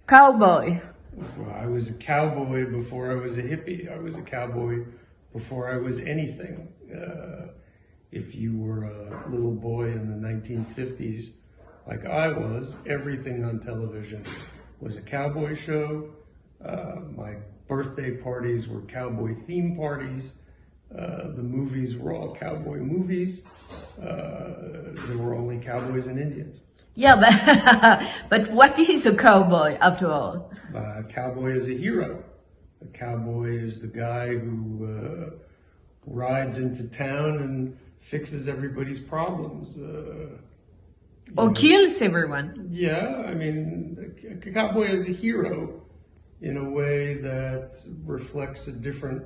Cowboy. Well, I was a cowboy before I was a hippie. I was a cowboy before I was anything. If you were a little boy in the 1950s, like I was, everything on television was a cowboy show. My birthday parties were cowboy theme parties. The movies were all cowboy movies. There were only cowboys and Indians. Yeah, but what is a cowboy after all? A cowboy is a hero. A cowboy is the guy who rides into town and fixes everybody's problems. Or kills everyone. Yeah, I mean, a cowboy is a hero in a way that reflects a different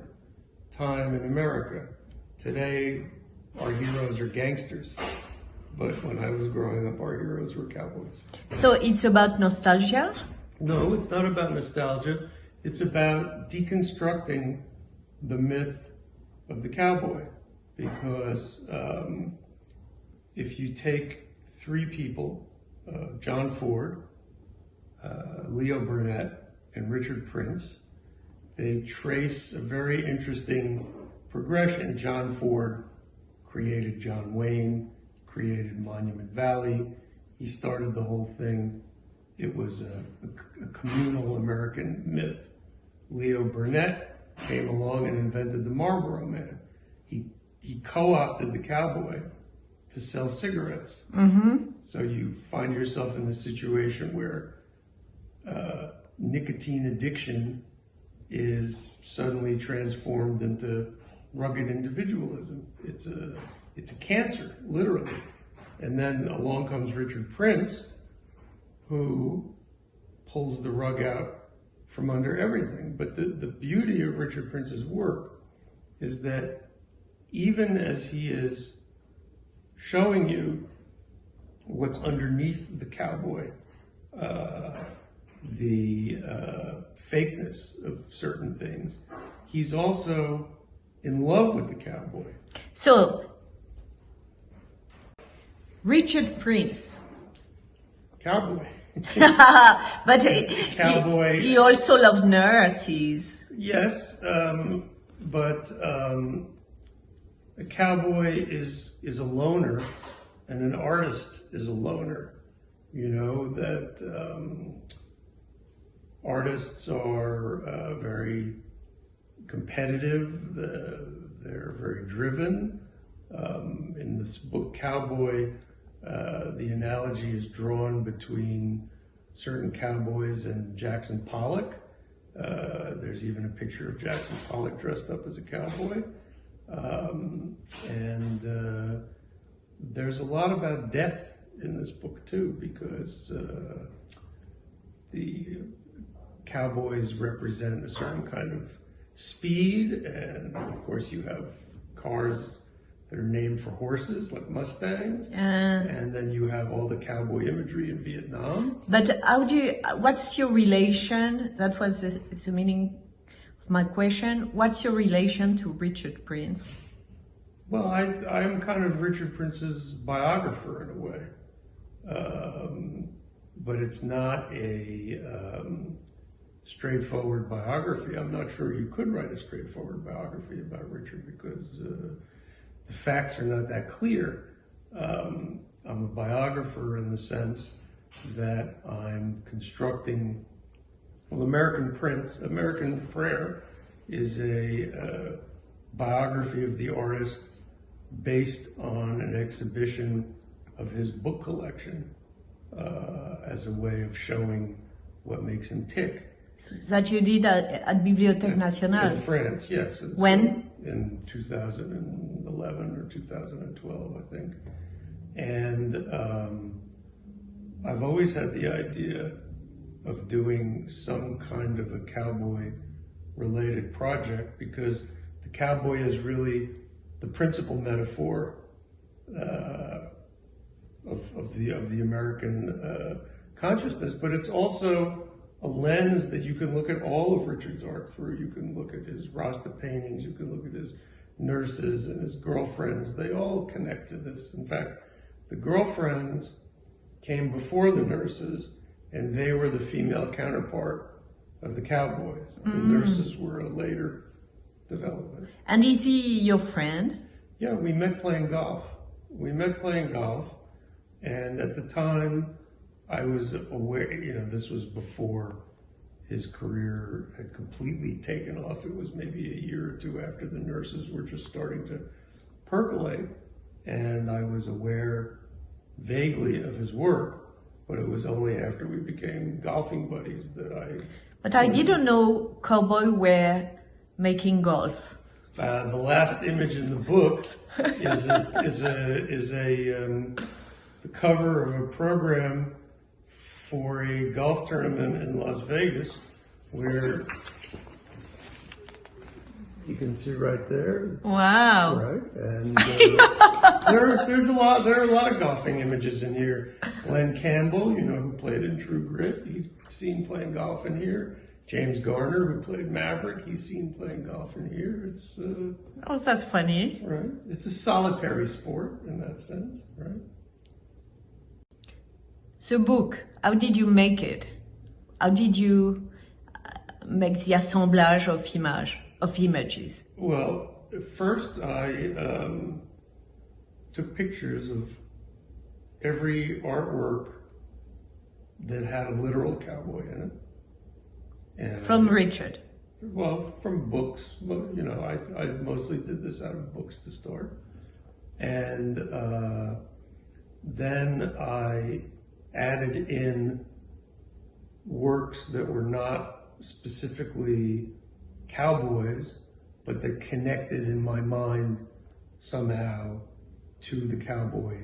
time in America. Today, our heroes are gangsters. But when I was growing up, our heroes were cowboys. So it's about nostalgia? No, it's not about nostalgia. It's about deconstructing the myth of the cowboy. Because if you take three people, John Ford, Leo Burnett, and Richard Prince, they trace a very interesting progression. John Ford created John Wayne, created Monument Valley. He started the whole thing. It was a communal American myth. Leo Burnett came along and invented the Marlboro Man. He co-opted the cowboy to sell cigarettes. Mm-hmm. So you find yourself in the situation where nicotine addiction is suddenly transformed into rugged individualism. It's a cancer, literally. And then along comes Richard Prince, who pulls the rug out from under everything. But the beauty of Richard Prince's work is that even as he is showing you what's underneath the cowboy, the fakeness of certain things, he's also in love with the cowboy. So, Richard Prince. Cowboy. But cowboy. He also loved nurses. Yes, but a cowboy is a loner, and an artist is a loner. You know, that artists are very competitive, they're very driven. In this book, Cowboy, the analogy is drawn between certain cowboys and Jackson Pollock. There's even a picture of Jackson Pollock dressed up as a cowboy. And there's a lot about death in this book too, because the cowboys represent a certain kind of speed, and of course you have cars that are named for horses, like Mustangs, and then you have all the cowboy imagery in Vietnam. But what's your relation, that was the meaning of my question, what's your relation to Richard Prince? Well, I'm kind of Richard Prince's biographer in a way, but it's not a straightforward biography. I'm not sure you could write a straightforward biography about Richard because the facts are not that clear. I'm a biographer in the sense that I'm constructing, well, American Prayer is a biography of the artist based on an exhibition of his book collection as a way of showing what makes him tick. That you did at Bibliothèque Nationale? In France, yes. When? In 2011 or 2012, I think. And I've always had the idea of doing some kind of a cowboy-related project because the cowboy is really the principal metaphor of the American consciousness, but it's also a lens that you can look at all of Richard's art through. You can look at his Rasta paintings, you can look at his nurses and his girlfriends. They all connect to this. In fact, the girlfriends came before the nurses and they were the female counterpart of the Cowboys. The nurses were a later development. And is he your friend? Yeah, we met playing golf. And at the time, I was aware, this was before his career had completely taken off. It was maybe a year or two after the nurses were just starting to percolate. And I was aware vaguely of his work, but it was only after we became golfing buddies that I... But I didn't know Cowboys were making golf. The last image in the book is the cover of a program for a golf tournament in Las Vegas, where you can see right there. Wow! Right, and there are a lot of golfing images in here. Glenn Campbell, who played in True Grit, he's seen playing golf in here. James Garner, who played Maverick, he's seen playing golf in here. It's oh, that's funny. Right. It's a solitary sport in that sense, right? The book, how did you make it? How did you make the assemblage of images? Well, first I took pictures of every artwork that had a literal cowboy in it. And From Richard? Well, from books. I mostly did this out of books to start. And then I added in works that were not specifically cowboys, but that connected in my mind somehow to the cowboy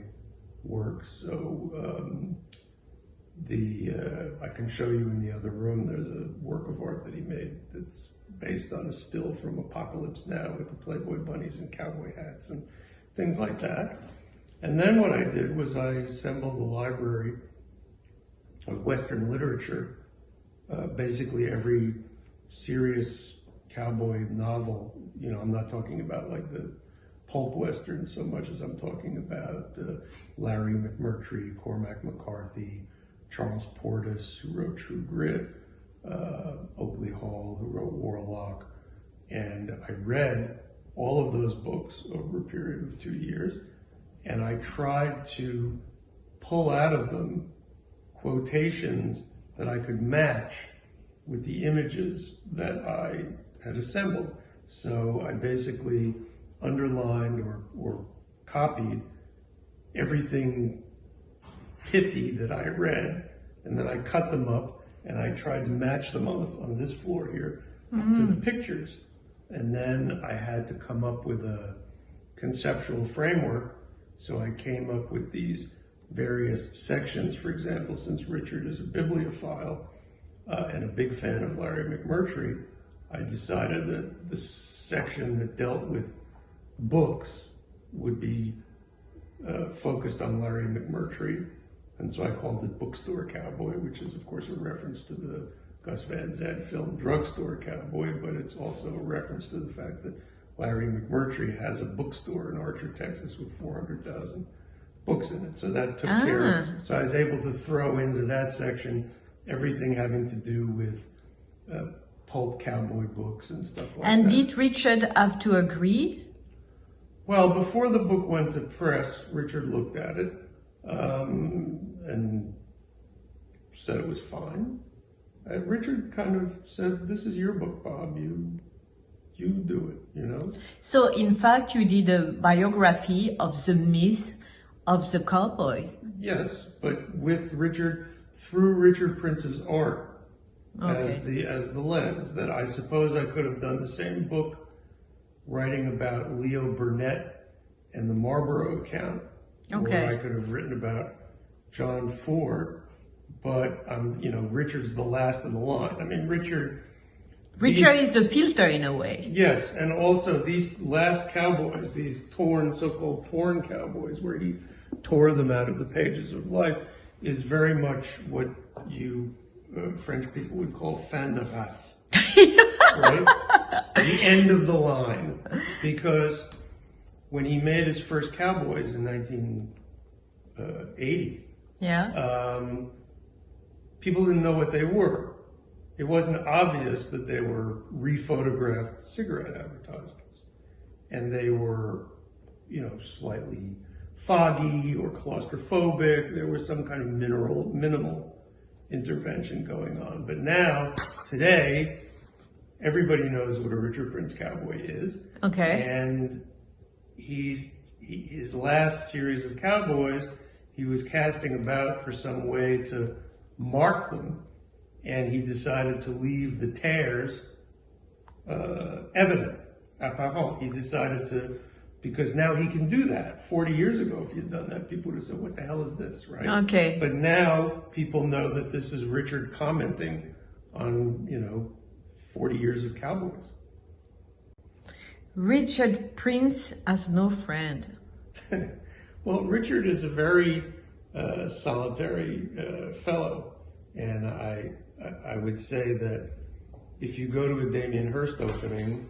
work. So I can show you in the other room, there's a work of art that he made that's based on a still from Apocalypse Now with the Playboy bunnies and cowboy hats and things like that. And then what I did was I assembled a library of Western literature, basically every serious cowboy novel. I'm not talking about like the pulp Western so much as I'm talking about Larry McMurtry, Cormac McCarthy, Charles Portis, who wrote True Grit, Oakley Hall, who wrote Warlock. And I read all of those books over a period of 2 years, and I tried to pull out of them quotations that I could match with the images that I had assembled. So I basically underlined or copied everything pithy that I read, and then I cut them up and I tried to match them on this floor here to the pictures. And then I had to come up with a conceptual framework. So I came up with these various sections. For example, since Richard is a bibliophile and a big fan of Larry McMurtry, I decided that the section that dealt with books would be focused on Larry McMurtry. And so I called it Bookstore Cowboy, which is, of course, a reference to the Gus Van Sant film Drugstore Cowboy, but it's also a reference to the fact that Larry McMurtry has a bookstore in Archer, Texas with 400,000 books in it. So that took care of, so I was able to throw into that section everything having to do with pulp cowboy books and stuff like that. And did Richard have to agree? Well, before the book went to press, Richard looked at it and said it was fine. Richard kind of said, "This is your book, Bob. You do it, So, in fact, you did a biography of the myth of the cowboys. Yes, but with Richard, through Richard Prince's art Okay. as the lens. That I suppose I could have done the same book writing about Leo Burnett and the Marlboro account. Okay. Or I could have written about John Ford, but Richard's the last of the line. I mean, Richard is a filter in a way. Yes, and also these last cowboys, these so-called torn cowboys, where he tore them out of the pages of life, is very much what you French people would call fin de race, right? The end of the line, because when he made his first Cowboys in 1980, people didn't know what they were. It wasn't obvious that they were rephotographed cigarette advertisements. And they were, slightly foggy or claustrophobic. There was some kind of minimal intervention going on. But now, today, everybody knows what a Richard Prince cowboy is. Okay. And his last series of Cowboys, he was casting about for some way to mark them, and he decided to leave the tears evident, apparent. He decided to, because now he can do that. 40 years ago, if he had done that, people would have said, what the hell is this, right? Okay. But now people know that this is Richard commenting on, 40 years of Cowboys. Richard Prince has no friend. Well, Richard is a very solitary fellow, and I would say that if you go to a Damien Hirst opening,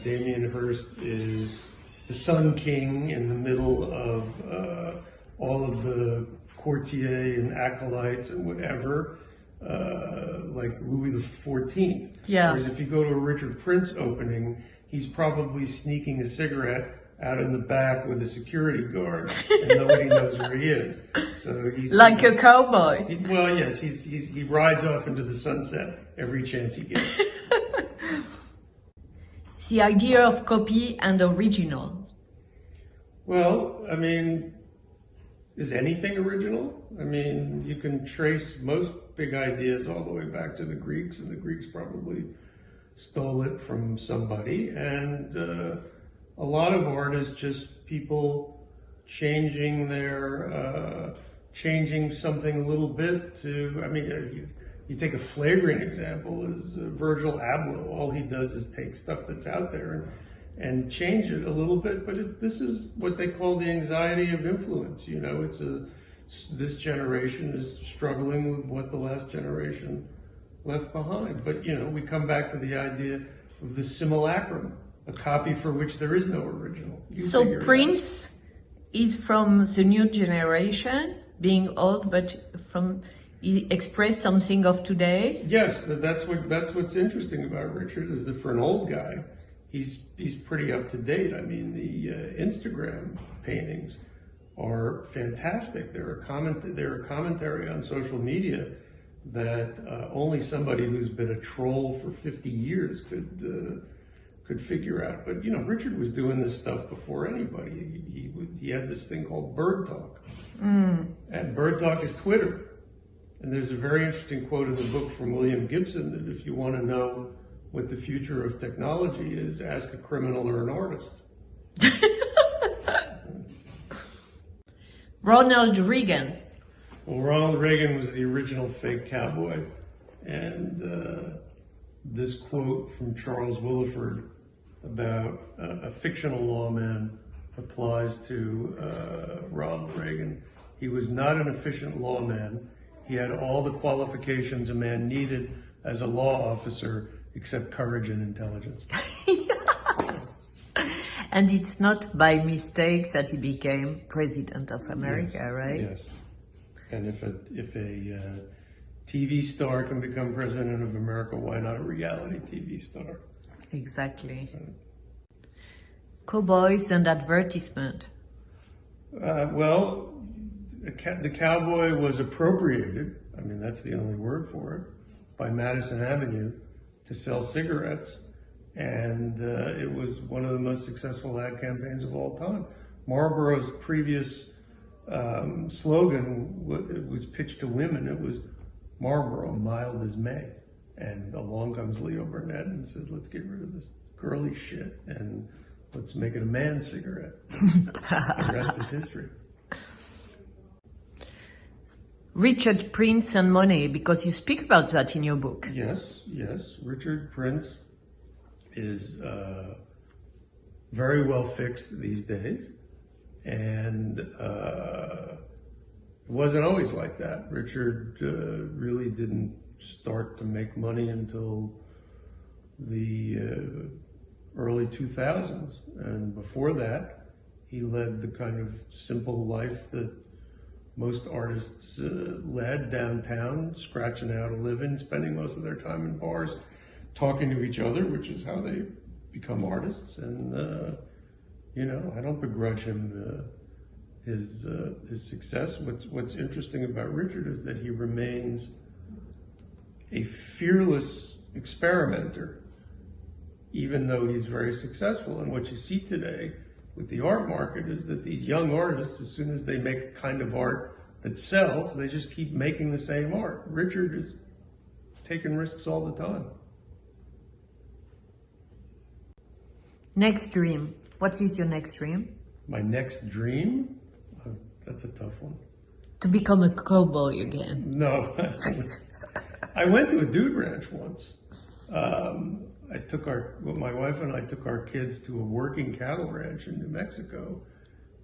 Damien Hirst is the Sun King in the middle of all of the courtier and acolytes and whatever, like Louis XIV. Yeah. Whereas if you go to a Richard Prince opening, he's probably sneaking a cigarette out in the back with a security guard, and nobody knows where he is. So he's like a cowboy. Well, yes, he rides off into the sunset every chance he gets. The idea of copy and original. Well, I mean, is anything original? I mean, you can trace most big ideas all the way back to the Greeks, and the Greeks probably stole it from somebody. And a lot of art is just people changing changing something a little bit to, I mean, you take a flagrant example is Virgil Abloh. All he does is take stuff that's out there and change it a little bit. But this is what they call the anxiety of influence. It's this generation is struggling with what the last generation left behind. But, we come back to the idea of the simulacrum, a copy for which there is no original. So Prince is from the new generation, being old, but he expressed something of today. Yes, that's what's interesting about Richard, is that for an old guy, he's pretty up to date. I mean, the Instagram paintings are fantastic. They're a commentary on social media that only somebody who's been a troll for 50 years could figure out. But Richard was doing this stuff before anybody. He had this thing called Bird Talk, and Bird Talk is Twitter. And there's a very interesting quote in the book from William Gibson that if you want to know what the future of technology is, ask a criminal or an artist. Ronald Reagan. Well, Ronald Reagan was the original fake cowboy, and this quote from Charles Willeford about a fictional lawman applies to Ronald Reagan. He was not an efficient lawman. He had all the qualifications a man needed as a law officer, except courage and intelligence. And it's not by mistake that he became president of America, yes, right? Yes. And if a TV star can become president of America, why not a reality TV star? Exactly. Cowboys and advertisement. Well, the cowboy was appropriated, I mean, that's the only word for it, by Madison Avenue to sell cigarettes. And it was one of the most successful ad campaigns of all time. Marlboro's previous slogan was pitched to women. It was Marlboro, mild as May. And along comes Leo Burnett and says, let's get rid of this girly shit and let's make it a man's cigarette. The rest is history. Richard Prince and money, because you speak about that in your book. Yes. Richard Prince is very well fixed these days, and it wasn't always like that. Richard really didn't start to make money until the early 2000s, and before that he led the kind of simple life that most artists led downtown, scratching out a living, spending most of their time in bars, talking to each other, which is how they become artists. And I don't begrudge him his success. What's interesting about Richard is that he remains a fearless experimenter, even though he's very successful. And what you see today with the art market is that these young artists, as soon as they make a kind of art that sells, they just keep making the same art. Richard is taking risks all the time. Next dream. What is your next dream? My next dream? That's a tough one. To become a cowboy again. No. I went to a dude ranch once. My wife and I took our kids to a working cattle ranch in New Mexico,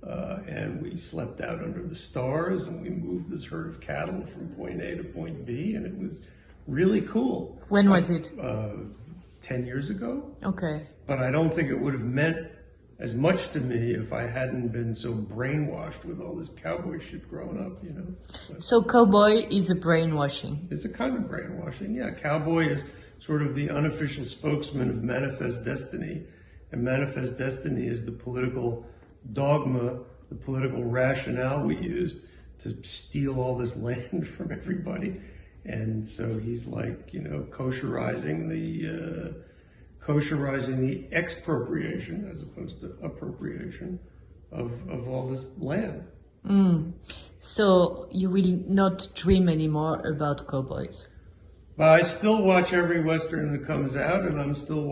and we slept out under the stars, and we moved this herd of cattle from point A to point B, and it was really cool. When was it? 10 years ago. Okay. But I don't think it would have meant as much to me if I hadn't been so brainwashed with all this cowboy shit growing up, So cowboy is a brainwashing. It's a kind of brainwashing, yeah. Cowboy is sort of the unofficial spokesman of Manifest Destiny. And Manifest Destiny is the political dogma, the political rationale we used to steal all this land from everybody. And so he's like, kosherizing the expropriation as opposed to appropriation of all this land. So you will not dream anymore about cowboys? But I still watch every Western that comes out, and I'm still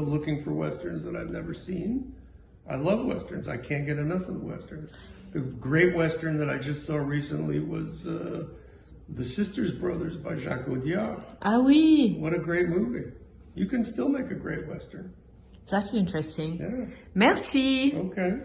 looking for Westerns that I've never seen. I love Westerns. I can't get enough of the Westerns. The great Western that I just saw recently was The Sisters Brothers by Jacques Audiard. Ah oui. What a great movie. You can still make a great Western. That's interesting. Yeah. Merci. Okay.